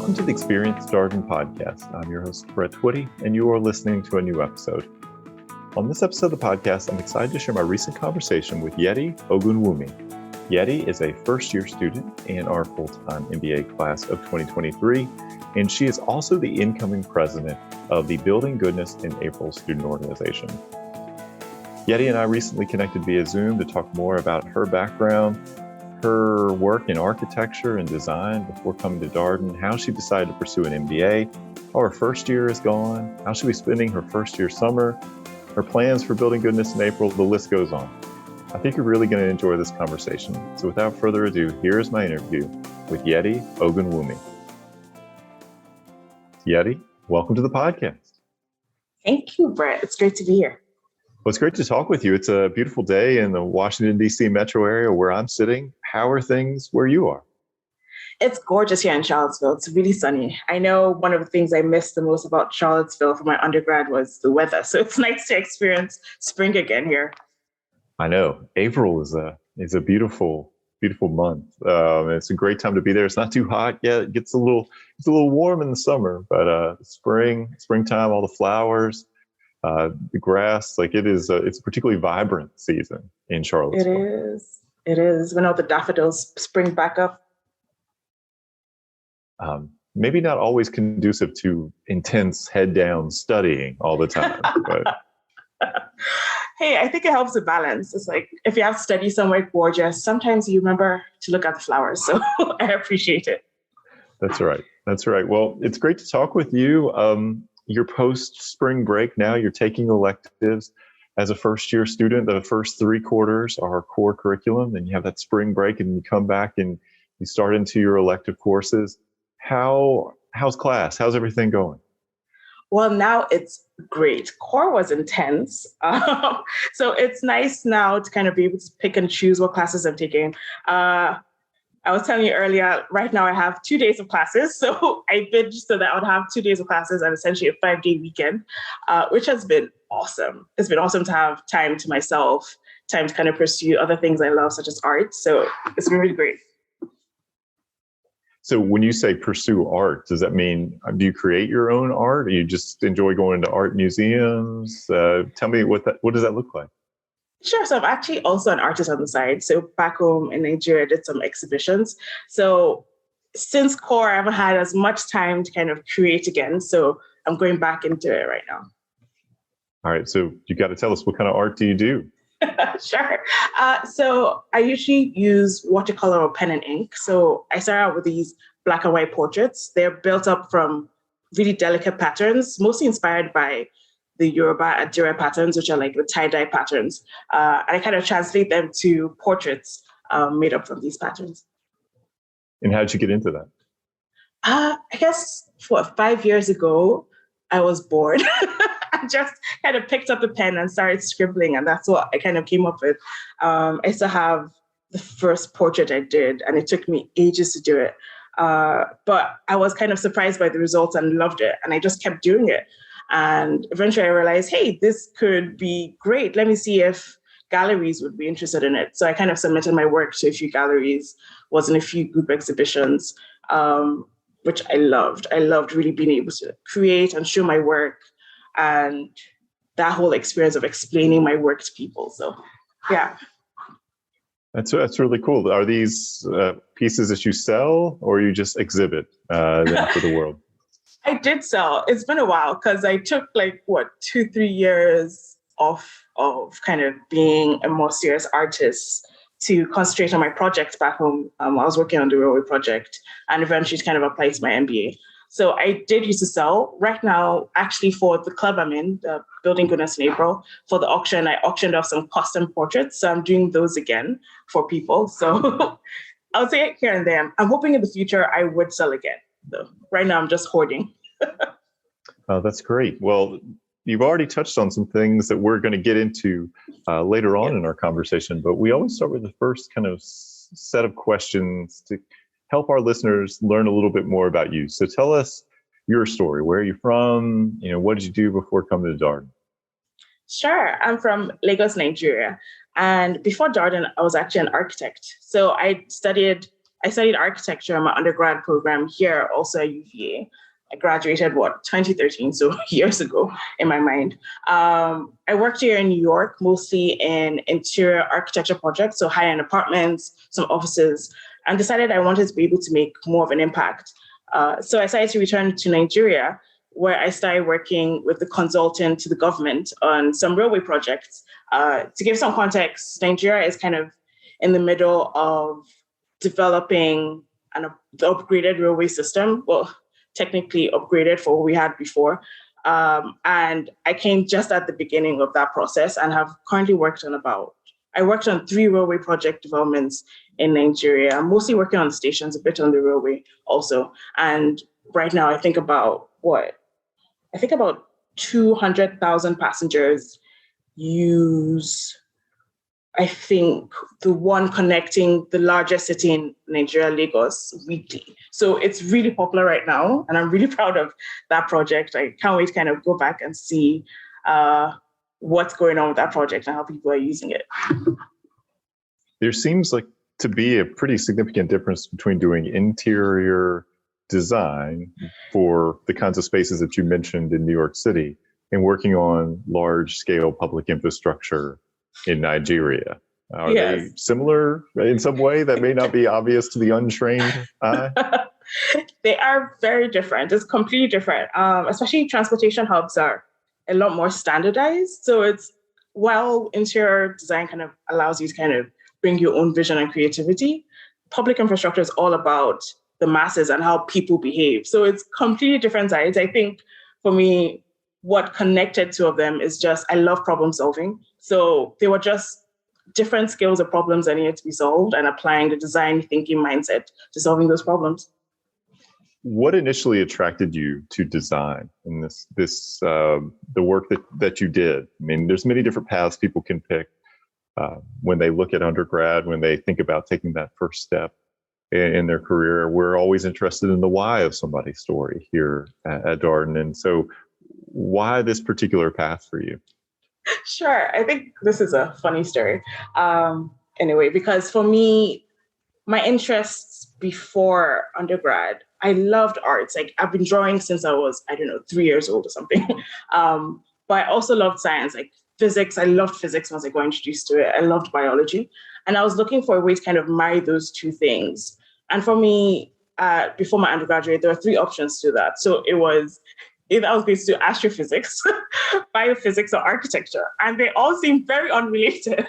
Welcome to the Experience Darden podcast. I'm your host, Brett Twitty, and you are listening to a new episode. On this episode of the podcast, I'm excited to share my recent conversation with Yeti Ogunwumi. Yeti is a first-year student in our Full-Time MBA Class of 2023, and she is also the incoming president of the Building Goodness in April student organization. Yeti and I recently connected via Zoom to talk more about her background, her work in architecture and design before coming to Darden, how she decided to pursue an MBA, how her first year is gone, how she'll be spending her first year summer, her plans for Building Goodness in April, the list goes on. I think you're really going to enjoy this conversation. So without further ado, here is my interview with Yeti Ogunwumi. Yeti, welcome to the podcast. Thank you, Brett. It's great to be here. Well, it's great to talk with you. It's a beautiful day in the Washington, D.C. metro area where I'm sitting. How are things where you are? It's gorgeous here in Charlottesville. It's really sunny. I know one of the things I missed the most about Charlottesville for my undergrad was the weather. So it's nice to experience spring again here. I know. April is a beautiful month. It's a great time to be there. It's not too hot yet. It gets a little warm in the summer, but springtime, all the flowers. The grass, it's a particularly vibrant season in Charlottesville. It is. When all the daffodils spring back up. Maybe not always conducive to intense head down studying all the time. But hey, I think it helps with balance. It's like if you have to study somewhere gorgeous, sometimes you remember to look at the flowers. So I appreciate it. That's right. Well, it's great to talk with you. Your post-spring break now, you're taking electives as a first-year student. The first 3 quarters are core curriculum, and you have that spring break, and you come back and you start into your elective courses. How's class? How's everything going? Well, now it's great. Core was intense. So it's nice now to kind of be able to pick and choose what classes I'm taking. I was telling you earlier, right now I have 2 days of classes. So I bid so that I would have 2 days of classes and essentially a 5-day weekend, which has been awesome. It's been awesome to have time to myself, time to kind of pursue other things I love, such as art. So it's been really great. So when you say pursue art, does that mean, do you create your own art? Or you just enjoy going to art museums? Tell me what does that look like? Sure. So I'm actually also an artist on the side. So back home in Nigeria, I did some exhibitions. So since core, I haven't had as much time to kind of create again. So I'm going back into it right now. All right. So you got to tell us, what kind of art do you do? Sure. So I usually use watercolor or pen and ink. So I start out with these black and white portraits. They're built up from really delicate patterns, mostly inspired by the Yoruba Adire patterns, which are like the tie-dye patterns. And I kind of translate them to portraits made up from these patterns. And how did you get into that? I guess 5 years ago, I was bored. I just kind of picked up a pen and started scribbling, and that's what I kind of came up with. I still have the first portrait I did, and it took me ages to do it. But I was kind of surprised by the results and loved it, and I just kept doing it. And eventually I realized, hey, this could be great. Let me see if galleries would be interested in it. So I kind of submitted my work to a few galleries, was in a few group exhibitions, which I loved. I loved really being able to create and show my work and that whole experience of explaining my work to people. So, yeah. That's really cool. Are these pieces that you sell or you just exhibit them for the world? I did sell. It's been a while because I took 2-3 years off of kind of being a more serious artist to concentrate on my project back home. I was working on the railway project and eventually to kind of apply to my MBA. So I did used to sell. Right now, actually for the club I'm in, the Building Goodness in April, for the auction, I auctioned off some custom portraits. So I'm doing those again for people. So I would say here and there. I'm hoping in the future I would sell again. So right now I'm just hoarding. Oh, that's great. Well, you've already touched on some things that we're going to get into later on in our conversation, but we always start with the first kind of set of questions to help our listeners learn a little bit more about you. So tell us your story. Where are you from? What did you do before coming to Darden? Sure. I'm from Lagos, Nigeria. And before Darden, I was actually an architect. So I studied I studied architecture in my undergrad program here, also at UVA. I graduated, 2013, so years ago in my mind. I worked here in New York, mostly in interior architecture projects, so high-end apartments, some offices, and decided I wanted to be able to make more of an impact. So I decided to return to Nigeria, where I started working with the consultant to the government on some railway projects. To give some context, Nigeria is kind of in the middle of developing the upgraded railway system. Well, technically upgraded for what we had before. And I came just at the beginning of that process and have currently worked on 3 railway project developments in Nigeria. I'm mostly working on stations, a bit on the railway also. And right now I think about 200,000 passengers use, I think, the one connecting the largest city in Nigeria, Lagos, weekly. So it's really popular right now, and I'm really proud of that project. I can't wait to kind of go back and see what's going on with that project and how people are using it. There seems like to be a pretty significant difference between doing interior design for the kinds of spaces that you mentioned in New York City and working on large-scale public infrastructure in Nigeria. Are they similar in some way that may not be obvious to the untrained eye? They are very different. It's completely different. Especially transportation hubs are a lot more standardized. So while interior design kind of allows you to kind of bring your own vision and creativity, public infrastructure is all about the masses and how people behave. So it's completely different sides. I think for me, what connected two of them is just, I love problem solving. So they were just different skills or problems that needed to be solved and applying the design thinking mindset to solving those problems. What initially attracted you to design and the work that you did? I mean, there's many different paths people can pick when they look at undergrad, when they think about taking that first step in their career. We're always interested in the why of somebody's story here at Darden. And so why this particular path for you? Sure. I think this is a funny story. Anyway, because for me, my interests before undergrad, I loved arts. Like I've been drawing since I was, 3 years old or something. But I also loved science, like physics. I loved physics once I got introduced to it. I loved biology. And I was looking for a way to kind of marry those two things. And for me, before my undergraduate, there were 3 options to that. So it was either I was going to do astrophysics, biophysics, or architecture. And they all seemed very unrelated.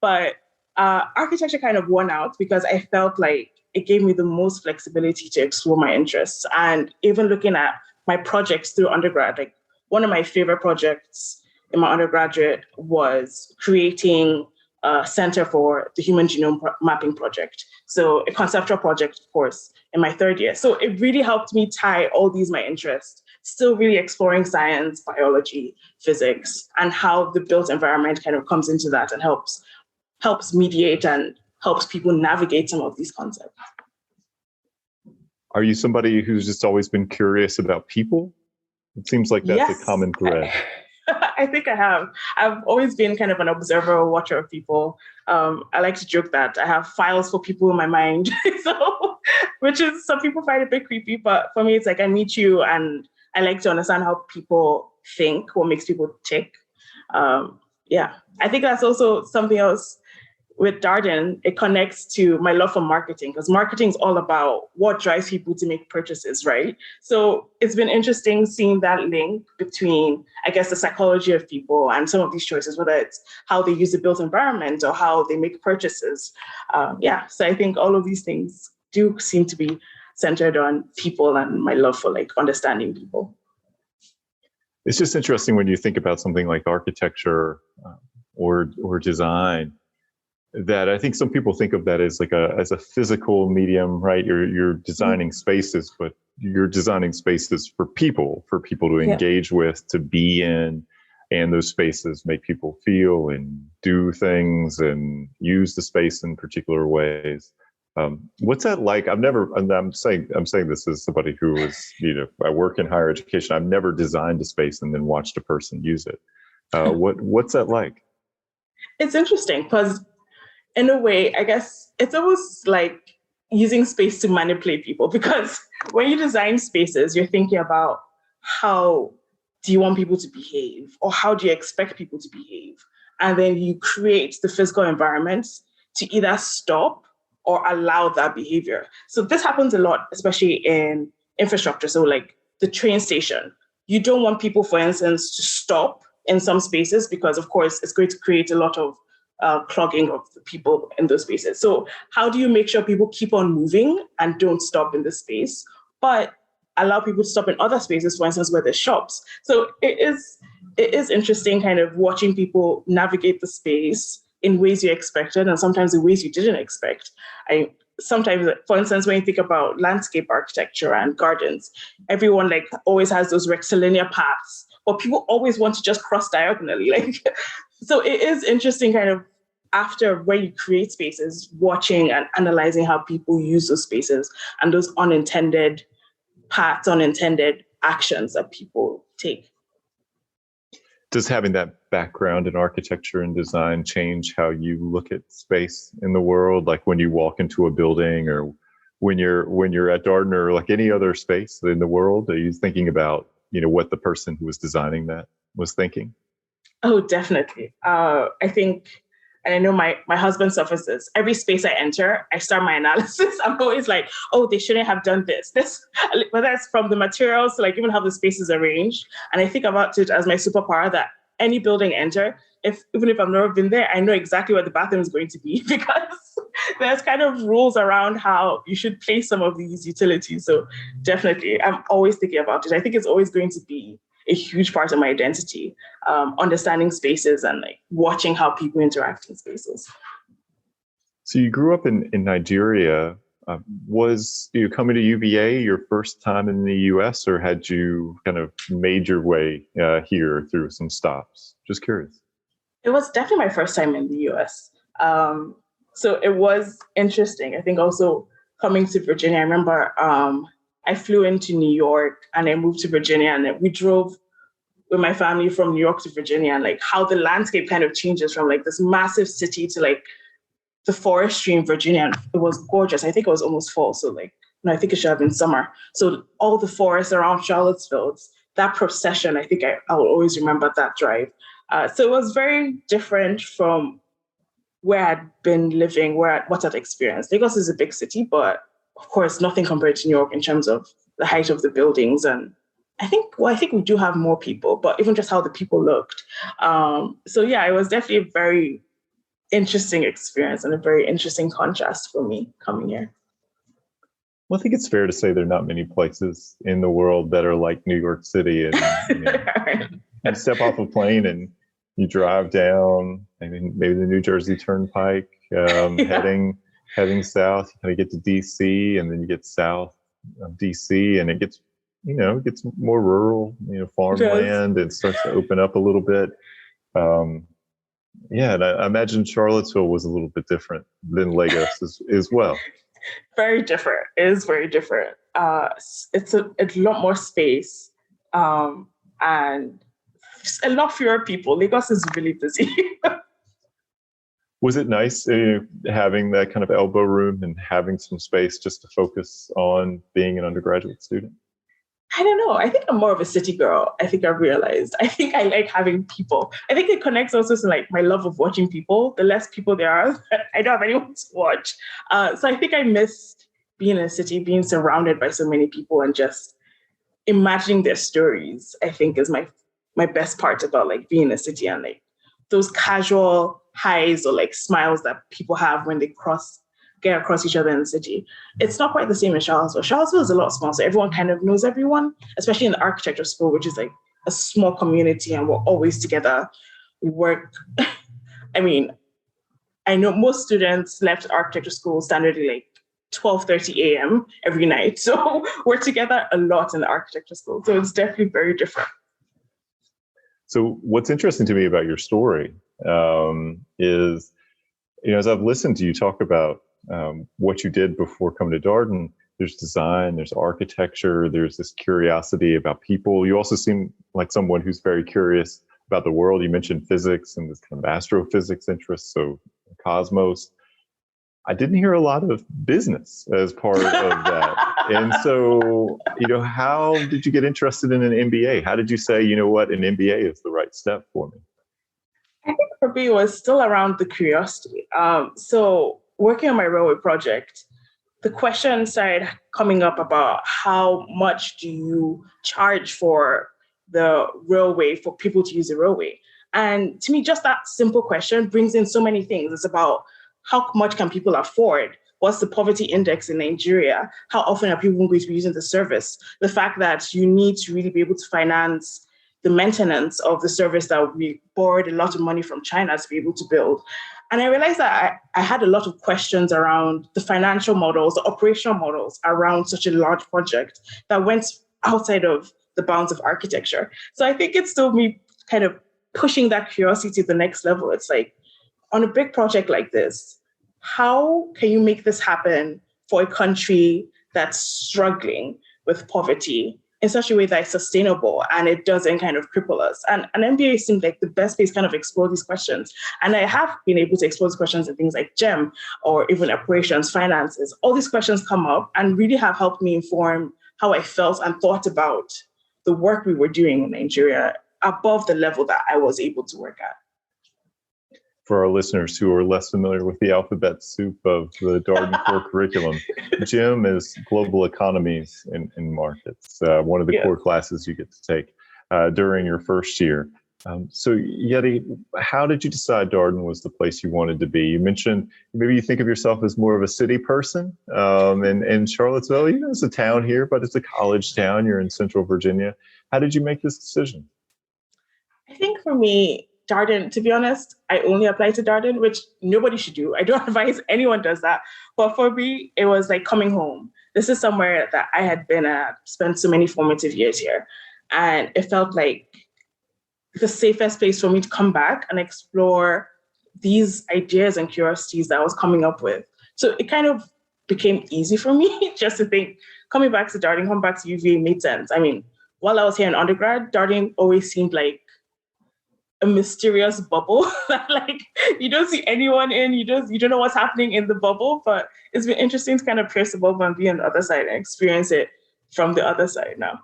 But architecture kind of won out because I felt like it gave me the most flexibility to explore my interests. And even looking at my projects through undergrad, like one of my favorite projects in my undergraduate was creating a Center for the Human Genome Mapping Project. So a conceptual project, of course, in my 3rd year. So it really helped me tie all these my interests, still really exploring science, biology, physics, and how the built environment kind of comes into that and helps mediate and helps people navigate some of these concepts. Are you somebody who's just always been curious about people? It seems like that's a common thread. I think I have. I've always been kind of an observer or watcher of people. I like to joke that I have files for people in my mind, which is some people find a bit creepy, but for me, it's like I meet you and I like to understand how people think, what makes people tick. I think that's also something else with Darden. It connects to my love for marketing because marketing is all about what drives people to make purchases, right? So it's been interesting seeing that link between, I guess, the psychology of people and some of these choices, whether it's how they use the built environment or how they make purchases. So I think all of these things do seem to be centered on people and my love for like understanding people. It's just interesting when you think about something like architecture or design, that I think some people think of that as like as a physical medium, right? You're designing spaces, but you're designing spaces for people to engage with, to be in, and those spaces make people feel and do things and use the space in particular ways. What's that like? I'm saying this as somebody who is, I work in higher education. I've never designed a space and then watched a person use it. What's that like? It's interesting because in a way, I guess it's almost like using space to manipulate people, because when you design spaces, you're thinking about how do you want people to behave, or how do you expect people to behave? And then you create the physical environment to either stop or allow that behavior. So this happens a lot, especially in infrastructure. So like the train station, you don't want people, for instance, to stop in some spaces because, of course, it's going to create a lot of clogging of the people in those spaces. So how do you make sure people keep on moving and don't stop in the space, but allow people to stop in other spaces, for instance, where there's shops? So it is interesting kind of watching people navigate the space in ways you expected and sometimes in ways you didn't expect. Sometimes, for instance, when you think about landscape architecture and gardens, everyone like always has those rectilinear paths, but people always want to just cross diagonally. Like, so it is interesting kind of after when you create spaces, watching and analyzing how people use those spaces and those unintended paths, unintended actions that people take. Does having that background in architecture and design change how you look at space in the world? Like when you walk into a building, or when you're at Darden, or like any other space in the world, are you thinking about, what the person who was designing that was thinking? Oh, definitely. I think, and I know my husband suffers this. Every space I enter, I start my analysis. I'm always like, oh, they shouldn't have done this, whether it's from the materials to like even how the space is arranged. And I think about it as my superpower that any building I enter, even if I've never been there, I know exactly where the bathroom is going to be because there's kind of rules around how you should place some of these utilities. So definitely, I'm always thinking about it. I think it's always going to be a huge part of my identity, understanding spaces and like watching how people interact in spaces. So you grew up in Nigeria. Was you coming to UVA your first time in the US, or had you kind of made your way here through some stops? Just curious. It was definitely my first time in the US. So it was interesting. I think also coming to Virginia, I remember I flew into New York and I moved to Virginia, and we drove with my family from New York to Virginia, and like how the landscape kind of changes from like this massive city to like the forestry in Virginia. It was gorgeous. I think it was almost fall. So like, no, I think it should have been summer. So all the forests around Charlottesville, that procession, I think I will always remember that drive. So it was very different from where I'd been living, what I'd experienced. Lagos is a big city, but of course, nothing compared to New York in terms of the height of the buildings. And I think we do have more people, but even just how the people looked. So yeah, it was definitely a very interesting experience and a very interesting contrast for me coming here. Well, I think it's fair to say there are not many places in the world that are like New York City. And you step off a plane and you drive down, maybe the New Jersey Turnpike, heading south. You kind of get to DC, and then you get south of DC, and it gets more rural, farmland, and starts to open up a little bit. Yeah, and I imagine Charlottesville was a little bit different than Lagos as well. Very different. It is very different. It's a lot more space, and a lot fewer people. Lagos is really busy. Was it nice having that kind of elbow room and having some space just to focus on being an undergraduate student? I don't know. I think I'm more of a city girl. I think I've realized. I think I like having people. I think it connects also to like my love of watching people. The less people there are, I don't have anyone to watch. So I think I missed being in a city, being surrounded by so many people and just imagining their stories. I think is my best part about like being in a city, and like those casual highs or like smiles that people have when they get across each other in the city. It's not quite the same in Charlottesville. Charlottesville is a lot smaller, so everyone kind of knows everyone, especially in the architecture school, which is like a small community and we're always together. We work. I mean, I know most students left architecture school standardly like 12:30 a.m. every night. So we're together a lot in the architecture school. So it's definitely very different. So what's interesting to me about your story is, as I've listened to you talk about what you did before coming to Darden, there's design, there's architecture, there's this curiosity about people. You also seem like someone who's very curious about the world. You mentioned physics and this kind of astrophysics interest, so cosmos. I didn't hear a lot of business as part of that. And so, how did you get interested in an MBA? How did you say, you know what, an MBA is the right step for me? I think for me, it was still around the curiosity. So working on my railway project, the question started coming up about how much do you charge for the railway, for people to use the railway? And to me, just that simple question brings in so many things. It's about how much can people afford? What's the poverty index in Nigeria? How often are people going to be using the service? The fact that you need to really be able to finance the maintenance of the service that we borrowed a lot of money from China to be able to build. And I realized that I had a lot of questions around the financial models, the operational models around such a large project that went outside of the bounds of architecture. So I think it's still me kind of pushing that curiosity to the next level. It's like, on a big project like this, how can you make this happen for a country that's struggling with poverty in such a way that is sustainable and it doesn't kind of cripple us? And an MBA seemed like the best place to kind of explore these questions. And I have been able to explore these questions in things like GEM or even operations, finances. All these questions come up and really have helped me inform how I felt and thought about the work we were doing in Nigeria above the level that I was able to work at. For our listeners who are less familiar with the alphabet soup of the Darden core curriculum, GEM is global economies and markets, one of the core classes you get to take during your first year. So Yeti, how did you decide Darden was the place you wanted to be? You mentioned maybe you think of yourself as more of a city person, and Charlottesville, it's a town here, but it's a college town. You're in Central Virginia. How did you make this decision? I think for me, Darden, to be honest, I only applied to Darden, which nobody should do. I don't advise anyone does that. But for me, it was like coming home. This is somewhere that I had been at, spent so many formative years here. And it felt like the safest place for me to come back and explore these ideas and curiosities that I was coming up with. So it kind of became easy for me just to think, coming back to Darden, coming back to UVA made sense. I mean, while I was here in undergrad, Darden always seemed like a mysterious bubble that like you don't see anyone in, you don't know what's happening in the bubble, but it's been interesting to kind of pierce the bubble and be on the other side and experience it from the other side now.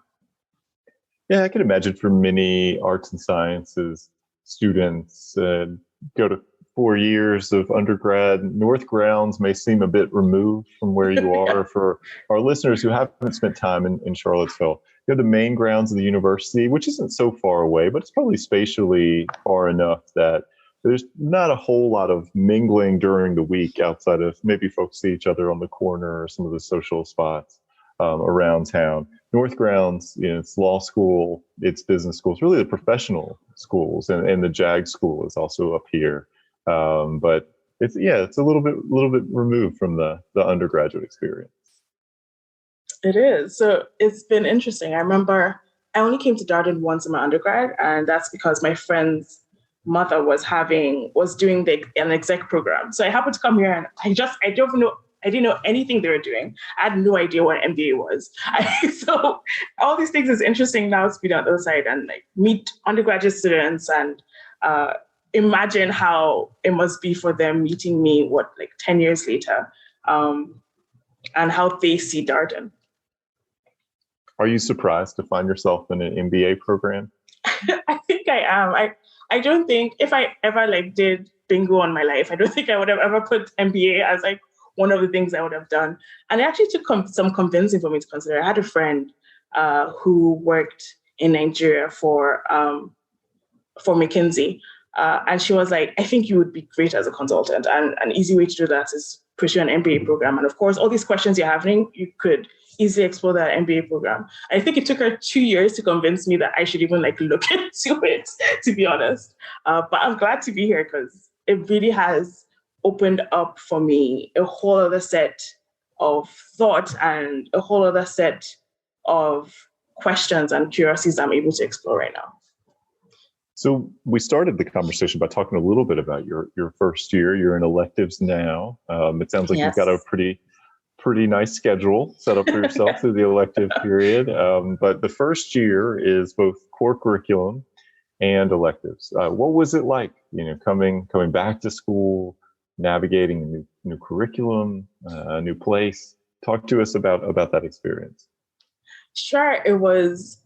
Yeah, I can imagine for many arts and sciences students go to 4 years of undergrad. North Grounds may seem a bit removed from where you are. For our listeners who haven't spent time in Charlottesville, you have the main grounds of the university, which isn't so far away, but it's probably spatially far enough that there's not a whole lot of mingling during the week outside of maybe folks see each other on the corner or some of the social spots around town. North Grounds, it's law school, it's business schools, really the professional schools, and the JAG school is also up here. But it's a little bit removed from the undergraduate experience. It is. So it's been interesting. I remember I only came to Darden once in my undergrad, and that's because my friend's mother was doing an exec program. So I happened to come here, and I didn't know anything they were doing. I had no idea what an MBA was. So all these things is interesting now to be on the other side and like meet undergraduate students and imagine how it must be for them meeting me, 10 years later, and how they see Darden. Are you surprised to find yourself in an MBA program? I think I am. I don't think if I ever did bingo on my life, I don't think I would have ever put MBA as one of the things I would have done. And it actually took some convincing for me to consider. I had a friend who worked in Nigeria for McKinsey. And she was like, I think you would be great as a consultant. And an easy way to do that is pursue an MBA program. And of course, all these questions you're having, you could easily explore that MBA program. I think it took her 2 years to convince me that I should even look into it, to be honest. But I'm glad to be here because it really has opened up for me a whole other set of thought and a whole other set of questions and curiosities I'm able to explore right now. So we started the conversation by talking a little bit about your first year. You're in electives now. It sounds like You've got a pretty nice schedule set up for yourself through the elective period. But the first year is both core curriculum and electives. What was it like, coming back to school, navigating a new curriculum, a new place. Talk to us about that experience. Sure, it was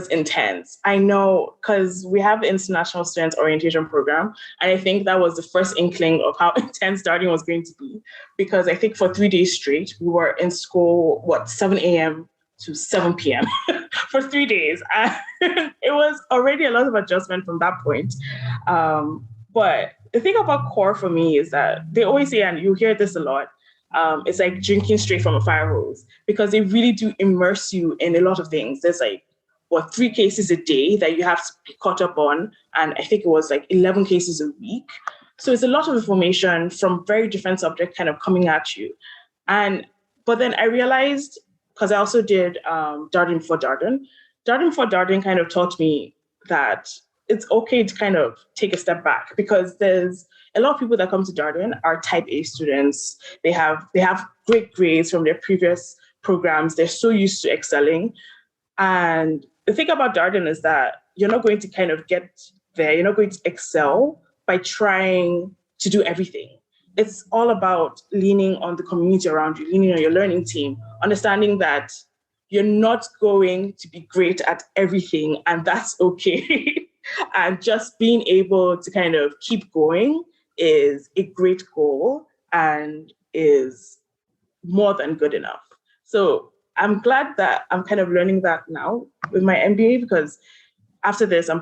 intense. I know because we have the International Students Orientation Program, and I think that was the first inkling of how intense Darden was going to be. Because I think for 3 days straight, we were in school, 7 a.m. to 7 p.m. for 3 days. And it was already a lot of adjustment from that point. But the thing about core for me is that they always say, and you hear this a lot, it's like drinking straight from a fire hose, because they really do immerse you in a lot of things. There's like, 3 cases a day that you have to be caught up on. And I think it was like 11 cases a week. So it's a lot of information from very different subjects kind of coming at you. But then I realized, because I also did Darden before Darden. Darden before Darden kind of taught me that it's okay to kind of take a step back, because there's a lot of people that come to Darden are type A students. They have great grades from their previous programs. They're so used to excelling. And the thing about Darden is that you're not going to kind of get there. You're not going to excel by trying to do everything. It's all about leaning on the community around you, leaning on your learning team, understanding that you're not going to be great at everything, and that's okay. And just being able to kind of keep going is a great goal and is more than good enough. So I'm glad that I'm kind of learning that now with my MBA, because after this, I'm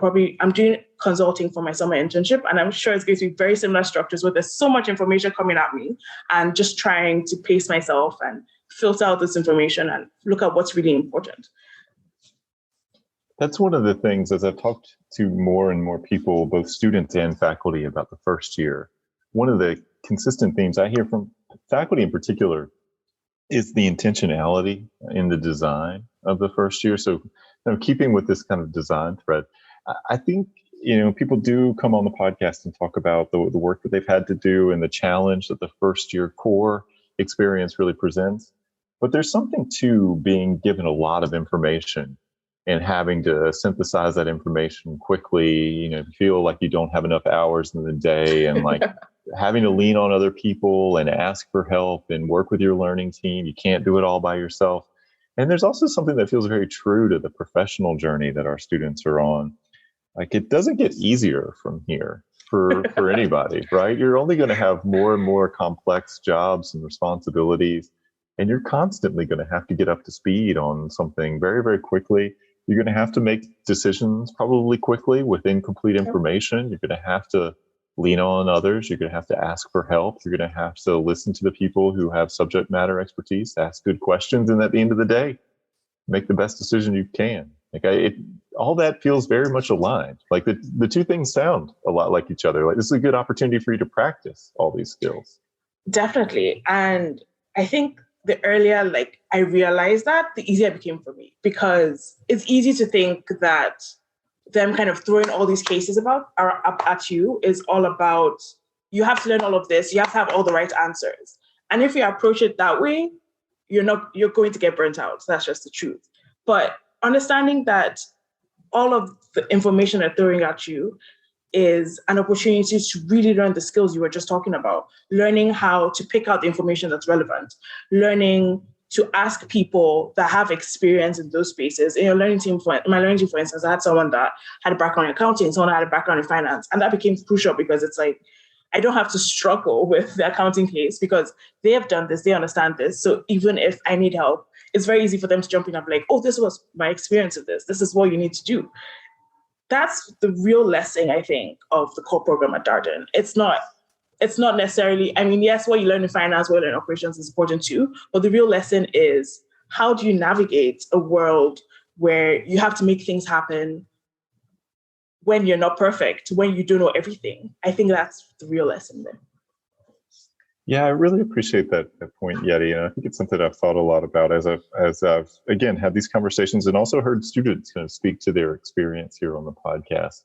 doing consulting for my summer internship, and I'm sure it's going to be very similar structures where there's so much information coming at me, and just trying to pace myself and filter out this information and look at what's really important. That's one of the things, as I've talked to more and more people, both students and faculty, about the first year. One of the consistent themes I hear from faculty in particular is the intentionality in the design of the first year. So, keeping with this kind of design thread, I think, people do come on the podcast and talk about the work that they've had to do and the challenge that the first year core experience really presents. But there's something to being given a lot of information and having to synthesize that information quickly, feel like you don't have enough hours in the day, and like having to lean on other people and ask for help and work with your learning team. You can't do it all by yourself. And there's also something that feels very true to the professional journey that our students are on. Like, it doesn't get easier from here for anybody, right? You're only going to have more and more complex jobs and responsibilities, and you're constantly going to have to get up to speed on something very, very quickly. You're going to have to make decisions probably quickly with incomplete information. You're going to have to lean on others. You're going to have to ask for help. You're going to have to listen to the people who have subject matter expertise, ask good questions, and at the end of the day, make the best decision you can. All that feels very much aligned. Like the two things sound a lot like each other. Like, this is a good opportunity for you to practice all these skills. Definitely. And I think the earlier I realized that, the easier it became for me, because it's easy to think that them kind of throwing all these cases up at you is all about, you have to learn all of this, you have to have all the right answers. And if you approach it that way, you're going to get burnt out. That's just the truth. But understanding that all of the information they're throwing at you is an opportunity to really learn the skills you were just talking about, learning how to pick out the information that's relevant, learning to ask people that have experience in those spaces. In my learning team, for instance, I had someone that had a background in accounting, someone that had a background in finance. And that became crucial, because it's like, I don't have to struggle with the accounting case, because they have done this, they understand this. So even if I need help, it's very easy for them to jump in and be like, oh, this was my experience of this. This is what you need to do. That's the real lesson, I think, of the core program at Darden. It's not necessarily, yes, what you learn in finance, what you learn in operations is important too, but the real lesson is, how do you navigate a world where you have to make things happen when you're not perfect, when you don't know everything? I think that's the real lesson there. Yeah, I really appreciate that point, Yeti. And I think it's something I've thought a lot about as I've again, had these conversations, and also heard students kind of speak to their experience here on the podcast.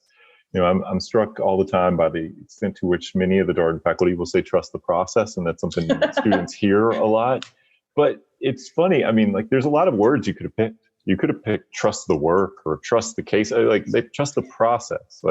I'm struck all the time by the extent to which many of the Darden faculty will say, trust the process. And that's something that students hear a lot. But it's funny. There's a lot of words you could have picked. You could have picked trust the work or trust the case. They trust the process.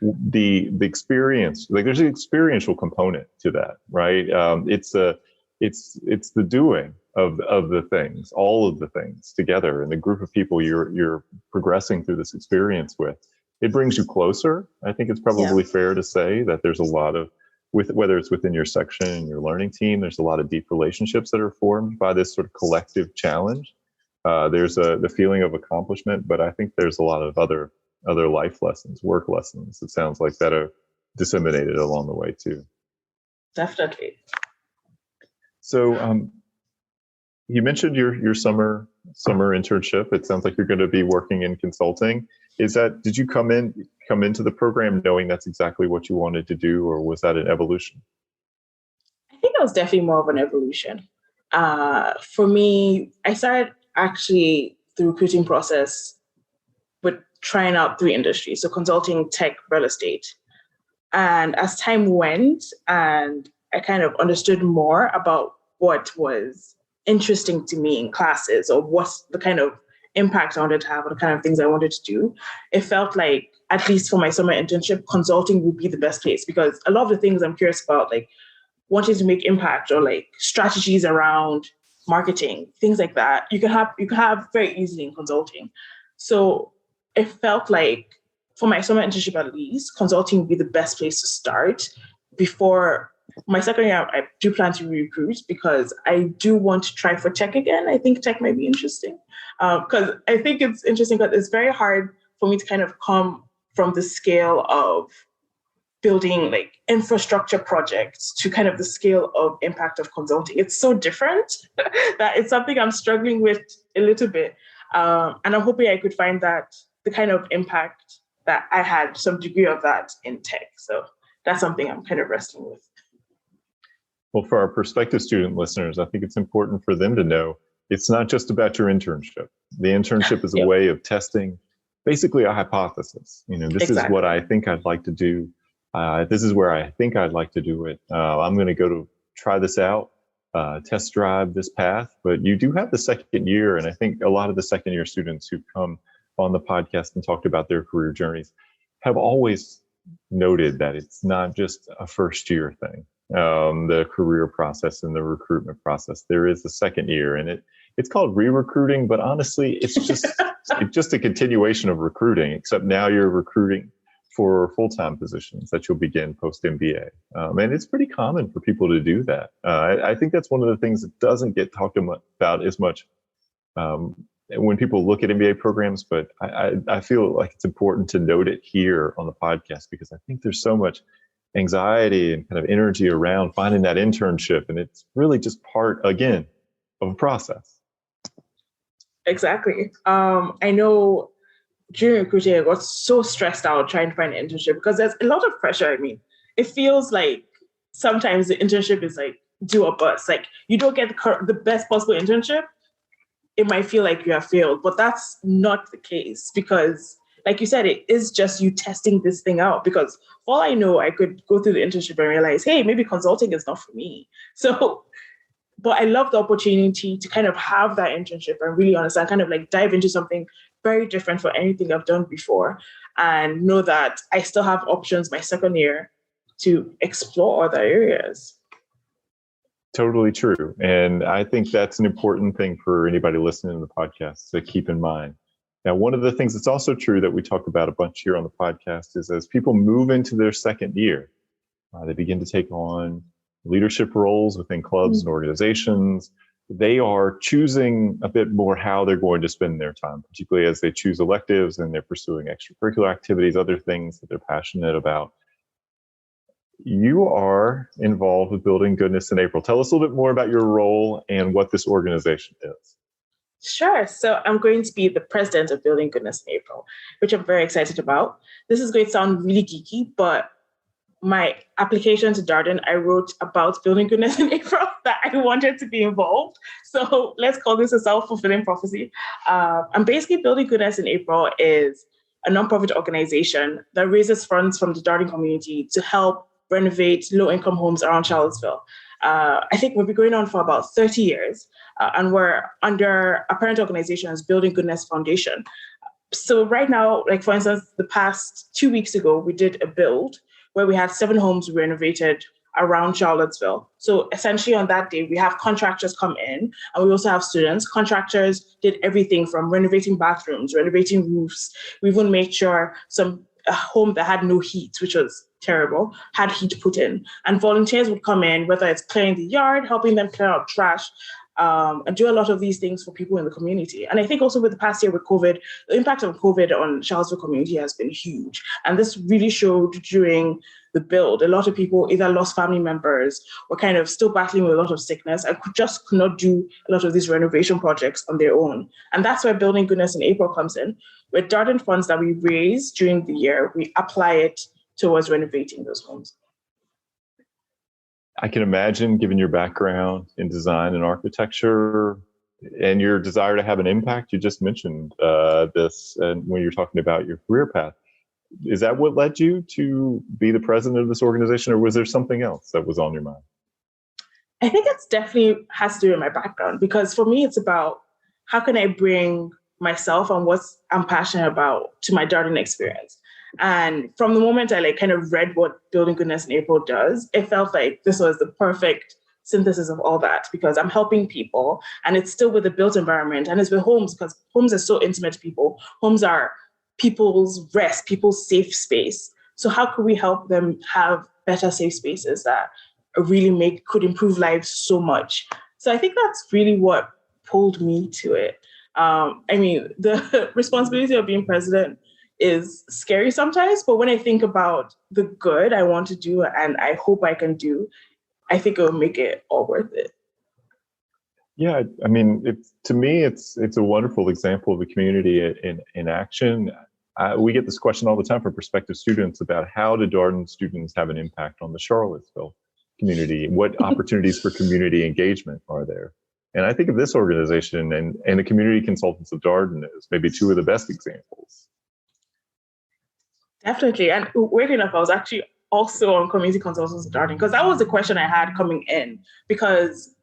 the experience, like there's an experiential component to that, right? It's the doing of the things, all of the things together, and the group of people you're progressing through this experience with. It brings you closer. I think it's probably fair to say that there's a lot of, whether it's within your section, your learning team, there's a lot of deep relationships that are formed by this sort of collective challenge. There's the feeling of accomplishment, but I think there's a lot of other life lessons, work lessons, it sounds like, that are disseminated along the way too. Definitely. So you mentioned your summer internship. It sounds like you're going to be working in consulting. Did you come into the program knowing that's exactly what you wanted to do, or was that an evolution? I think it was definitely more of an evolution. For me, I started actually the recruiting process with trying out 3 industries, so consulting, tech, real estate. And as time went and I kind of understood more about what was interesting to me in classes, or what's the kind of impact I wanted to have, or the kind of things I wanted to do, it felt like, at least for my summer internship, consulting would be the best place, because a lot of the things I'm curious about, like wanting to make impact, or like strategies around marketing, things like that, you can have very easily in consulting. So it felt like, for my summer internship at least, consulting would be the best place to start. Before my second year, I do plan to recruit, because I do want to try for tech again. I think tech might be interesting, because I think it's interesting, but it's very hard for me to kind of come from the scale of building like infrastructure projects to kind of the scale of impact of consulting. It's so different that it's something I'm struggling with a little bit. And I'm hoping I could find that the kind of impact that I had, some degree of that in tech. So that's something I'm kind of wrestling with. Well, for our prospective student listeners, I think it's important for them to know it's not just about your internship. The internship is a way of testing basically a hypothesis. This is what I think I'd like to do. This is where I think I'd like to do it. I'm going to go to try this out, test drive this path. But you do have the second year. And I think a lot of the second year students who've come on the podcast and talked about their career journeys have always noted that it's not just a first year thing. The career process and the recruitment process, there is a second year, and it's called re-recruiting, but honestly, it's just a continuation of recruiting, except now you're recruiting for full-time positions that you'll begin post-MBA. And it's pretty common for people to do that. I think that's one of the things that doesn't get talked about as much when people look at MBA programs, but I feel like it's important to note it here on the podcast, because I think there's so much anxiety and kind of energy around finding that internship, and it's really just part, again, of a process. Exactly. I know during recruiting, I got so stressed out trying to find an internship, because there's a lot of pressure. I mean, it feels like sometimes the internship is like do or bust. Like, you don't get the best possible internship, it might feel like you have failed, but that's not the case, because like you said, it is just you testing this thing out. Because for all I know, I could go through the internship and realize, hey, maybe consulting is not for me. So, but I love the opportunity to kind of have that internship and really understand, kind of like dive into something very different for anything I've done before, and know that I still have options my second year to explore other areas. Totally true. And I think that's an important thing for anybody listening to the podcast to keep in mind. Now, one of the things that's also true that we talk about a bunch here on the podcast is, as people move into their second year, they begin to take on leadership roles within clubs and organizations. They are choosing a bit more how they're going to spend their time, particularly as they choose electives and they're pursuing extracurricular activities, other things that they're passionate about. You are involved with Building Goodness in April. Tell us a little bit more about your role and what this organization is. Sure. So I'm going to be the president of Building Goodness in April, which I'm very excited about. This is going to sound really geeky, but my application to Darden, I wrote about Building Goodness in April, that I wanted to be involved. So let's call this a self-fulfilling prophecy. And basically, Building Goodness in April is a nonprofit organization that raises funds from the Darden community to help renovate low-income homes around Charlottesville. I think we've been going on for about 30 years, and we're under a parent organization as Building Goodness Foundation. So right now, like for instance, the past 2 weeks ago, we did a build where we had 7 homes renovated around Charlottesville. So essentially on that day, we have contractors come in and we also have students. Contractors did everything from renovating bathrooms, renovating roofs. We even made sure a home that had no heat, which was terrible, had heat put in. And volunteers would come in, whether it's clearing the yard, helping them clear out trash, and do a lot of these things for people in the community. And I think also with the past year with COVID, the impact of COVID on Charlottesville community has been huge. And this really showed during the build. A lot of people either lost family members or kind of still battling with a lot of sickness and could not do a lot of these renovation projects on their own. And that's where Building Goodness in April comes in. With Darden funds that we raise during the year, we apply it towards renovating those homes. I can imagine, given your background in design and architecture and your desire to have an impact, you just mentioned this, and when you're talking about your career path, is that what led you to be the president of this organization, or was there something else that was on your mind? I think it's definitely has to do with my background, because for me, it's about how can I bring myself and what I'm passionate about to my Darden experience. And from the moment I kind of read what Building Goodness in April does, it felt like this was the perfect synthesis of all that, because I'm helping people and it's still with the built environment and it's with homes, because homes are so intimate to people. Homes are people's rest, people's safe space. So how could we help them have better safe spaces that really could improve lives so much? So I think that's really what pulled me to it. The responsibility of being president is scary sometimes, but when I think about the good I want to do and I hope I can do, I think it will make it all worth it. Yeah, to me, it's a wonderful example of the community in action. We get this question all the time from prospective students about how do Darden students have an impact on the Charlottesville community? What opportunities for community engagement are there? And I think of this organization and the community consultants of Darden as maybe two of the best examples. Definitely. And weirdly enough, I was actually also on community consultants of Darden, because that was the question I had coming in, because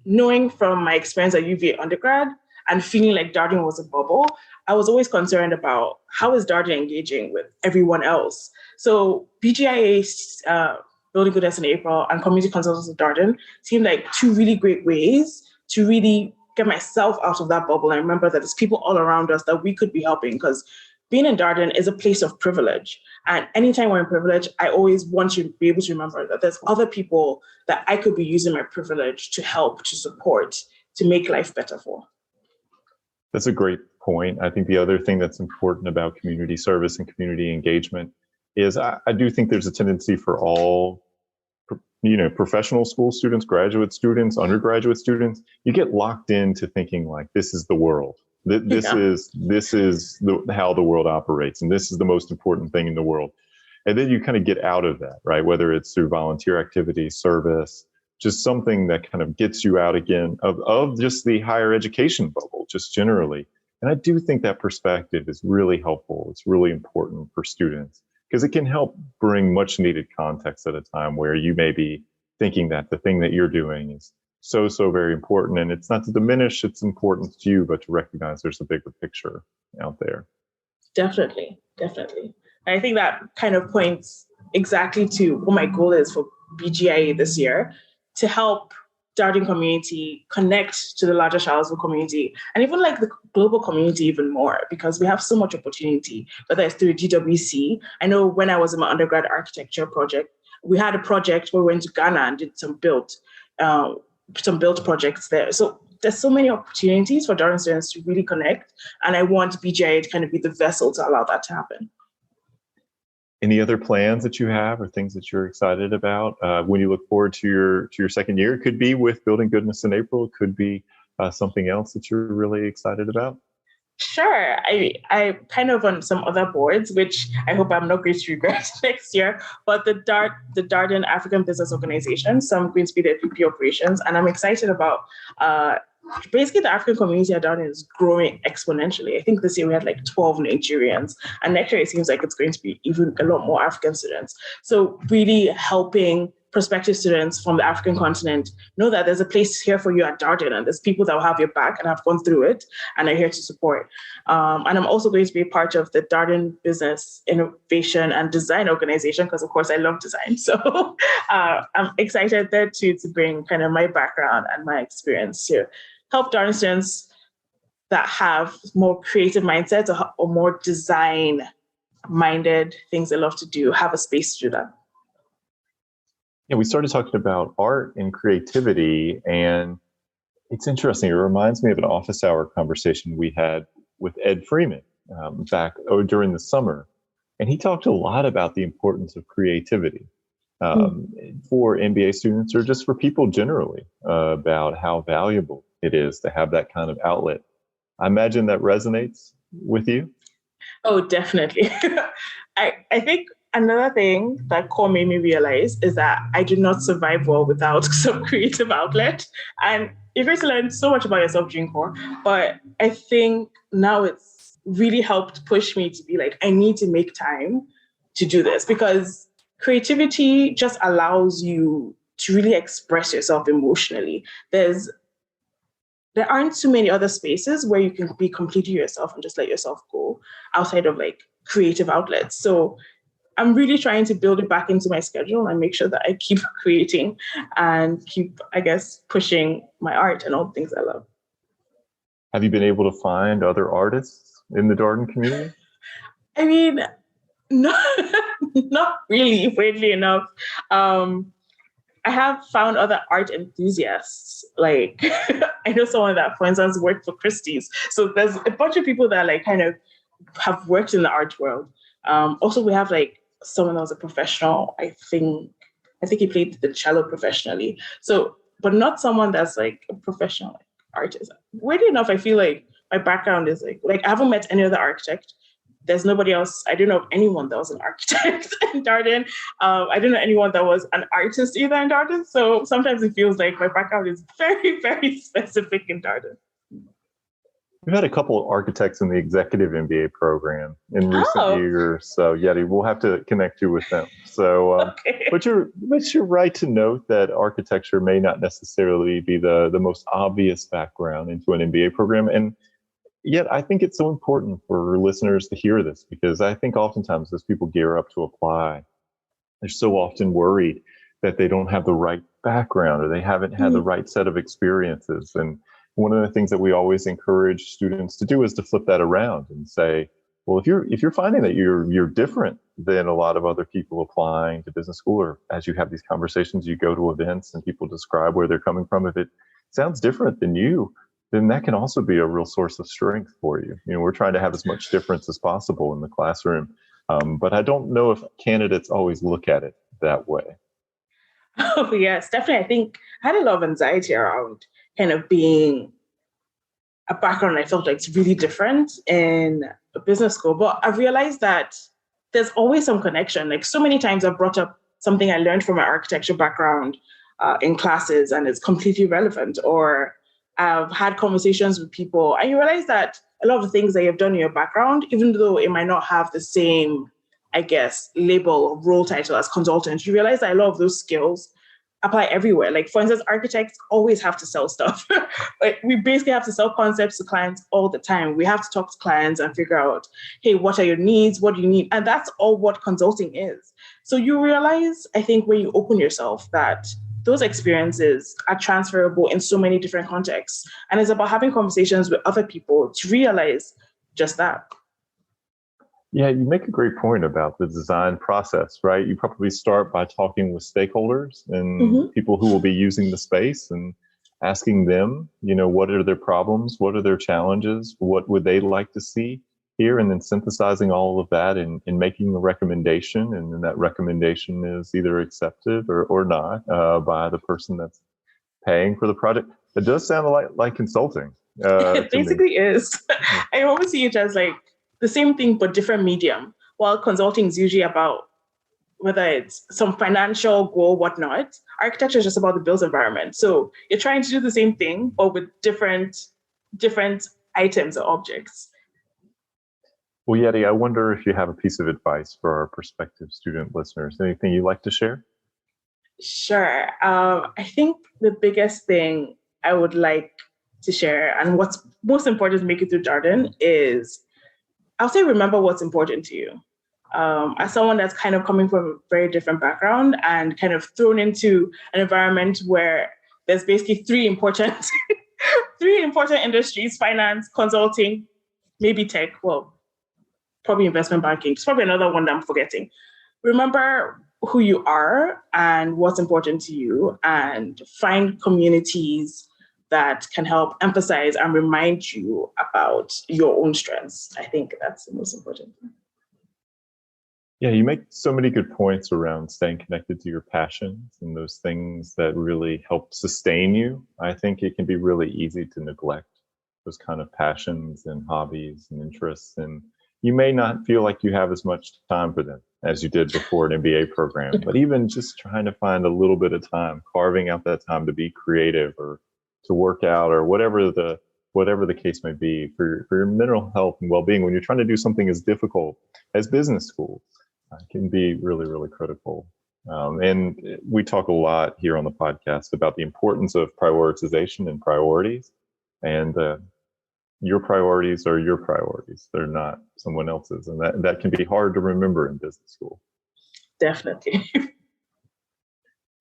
knowing from my experience at UVA undergrad and feeling like Darden was a bubble, I was always concerned about how is Darden engaging with everyone else. So BGIA, Building Goodness in April, and community consultants of Darden seemed like two really great ways to really get myself out of that bubble and remember that there's people all around us that we could be helping, because being in Darden is a place of privilege. And anytime we're in privilege, I always want you to be able to remember that there's other people that I could be using my privilege to help, to support, to make life better for. That's a great point. I think the other thing that's important about community service and community engagement is I do think there's a tendency for all, professional school students, graduate students, undergraduate students, you get locked into thinking like this is the world. This is how the world operates, and this is the most important thing in the world. And then you kind of get out of that, right? Whether it's through volunteer activity, service, just something that kind of gets you out again of just the higher education bubble, just generally. And I do think that perspective is really helpful. It's really important for students because it can help bring much needed context at a time where you may be thinking that the thing that you're doing is so very important. And it's not to diminish its importance to you, but to recognize there's a bigger picture out there. Definitely. I think that kind of points exactly to what my goal is for BGIA this year, to help Darden community connect to the larger Charlottesville community and even like the global community even more, because we have so much opportunity, whether it's through DWC. I know when I was in my undergrad architecture project, we had a project where we went to Ghana and did some built projects there. So there's so many opportunities for Darden students to really connect. And I want BGIA to kind of be the vessel to allow that to happen. Any other plans that you have or things that you're excited about when you look forward to your second year? It could be with Building Goodness in April. It could be something else that you're really excited about. Sure. I kind of on some other boards, which I hope I'm not going to regret next year, but the Darden African Business Organization. So I'm going to be the VP operations, and I'm excited about basically the African community at Darden is growing exponentially. I think this year we had like 12 Nigerians, and next year it seems like it's going to be even a lot more African students. So really helping prospective students from the African continent know that there's a place here for you at Darden, and there's people that will have your back and have gone through it and are here to support. And I'm also going to be part of the Darden Business Innovation and Design Organization because, of course, I love design. So I'm excited there too to bring kind of my background and my experience to help Darden students that have more creative mindsets or more design-minded things they love to do, have a space to do that. Yeah, we started talking about art and creativity, and it's interesting. It reminds me of an office hour conversation we had with Ed Freeman back during the summer. And he talked a lot about the importance of creativity for MBA students or just for people generally, about how valuable it is to have that kind of outlet. I imagine that resonates with you. Oh, definitely. I think another thing that core made me realize is that I do not survive well without some creative outlet. And you're going to learn so much about yourself during core, but I think now it's really helped push me to be like, I need to make time to do this because creativity just allows you to really express yourself emotionally. There aren't too many other spaces where you can be completely yourself and just let yourself go outside of like creative outlets. So I'm really trying to build it back into my schedule and make sure that I keep creating and keep, I guess, pushing my art and all the things I love. Have you been able to find other artists in the Darden community? I mean, not really, weirdly enough. I have found other art enthusiasts. Like I know someone that, for instance, worked for Christie's. So there's a bunch of people that like kind of have worked in the art world. Also, we have like someone that was a professional. I think he played the cello professionally. So, but not someone that's like a professional like, artist. Weirdly enough, I feel like my background is like I haven't met any other architect. There's nobody else. I don't know anyone that was an architect in Darden. I don't know anyone that was an artist either in Darden. So sometimes it feels like my background is very, very specific in Darden. We've had a couple of architects in the executive MBA program in recent years. So Yeti, we'll have to connect you with them. So, okay. but you're right to note that architecture may not necessarily be the most obvious background into an MBA program. And yet I think it's so important for listeners to hear this because I think oftentimes as people gear up to apply, they're so often worried that they don't have the right background or they haven't had the right set of experiences. And one of the things that we always encourage students to do is to flip that around and say, well, if you're finding that you're different than a lot of other people applying to business school, or as you have these conversations, you go to events and people describe where they're coming from, if it sounds different than you, then that can also be a real source of strength for you. You know, we're trying to have as much difference as possible in the classroom, but I don't know if candidates always look at it that way. Oh, yes, definitely. I think I had a lot of anxiety around kind of being a background I felt like it's really different in a business school. But I realized that there's always some connection. Like so many times I've brought up something I learned from my architecture background in classes and it's completely relevant. Or I've had conversations with people and you realize that a lot of the things that you've done in your background, even though it might not have the same, I guess, label or role title as consultant, you realize that a lot of those skills apply everywhere. Like, for instance, architects always have to sell stuff. Like, we basically have to sell concepts to clients all the time. We have to talk to clients and figure out, hey, what are your needs? What do you need? And that's all what consulting is. So you realize, I think, when you open yourself that those experiences are transferable in so many different contexts. And it's about having conversations with other people to realize just that. Yeah, you make a great point about the design process, right? You probably start by talking with stakeholders and people who will be using the space and asking them, you know, what are their problems? What are their challenges? What would they like to see here? And then synthesizing all of that and making a recommendation. And then that recommendation is either accepted or not by the person that's paying for the project. It does sound like consulting. It basically is. I always see it as like the same thing, but different medium. While consulting is usually about whether it's some financial goal, whatnot, architecture is just about the built environment. So you're trying to do the same thing, but with different items or objects. Well, Yeti, I wonder if you have a piece of advice for our prospective student listeners. Anything you'd like to share? Sure. I think the biggest thing I would like to share and what's most important to make it through Darden is I'll say remember what's important to you. As someone that's kind of coming from a very different background and kind of thrown into an environment where there's basically three important industries: finance, consulting, maybe tech, well, probably investment banking. It's probably another one that I'm forgetting. Remember who you are and what's important to you, and find communities that can help emphasize and remind you about your own strengths. I think that's the most important thing. Yeah, you make so many good points around staying connected to your passions and those things that really help sustain you. I think it can be really easy to neglect those kind of passions and hobbies and interests. And you may not feel like you have as much time for them as you did before an MBA program, but even just trying to find a little bit of time, carving out that time to be creative or to work out or whatever the case may be for your mental health and well-being when you're trying to do something as difficult as business school. Can be really, really critical. And we talk a lot here on the podcast about the importance of prioritization and priorities. And your priorities are your priorities. They're not someone else's. And that can be hard to remember in business school. Definitely.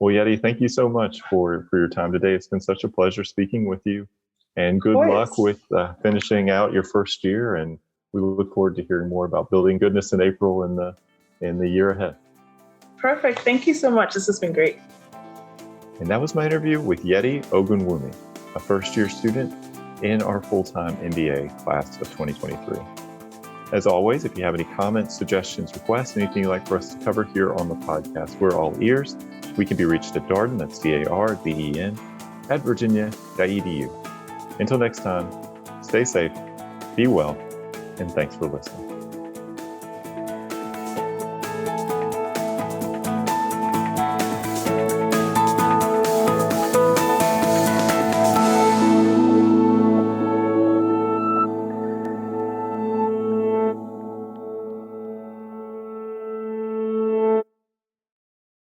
Well, Yeti, thank you so much for your time today. It's been such a pleasure speaking with you. And good luck with finishing out your first year. And we look forward to hearing more about building goodness in April in the year ahead. Perfect. Thank you so much. This has been great. And that was my interview with Yeti Ogunwumi, a first-year student in our full-time MBA class of 2023. As always, if you have any comments, suggestions, requests, anything you'd like for us to cover here on the podcast, we're all ears. We can be reached at Darden, that's DARDEN, at virginia.edu. Until next time, stay safe, be well, and thanks for listening.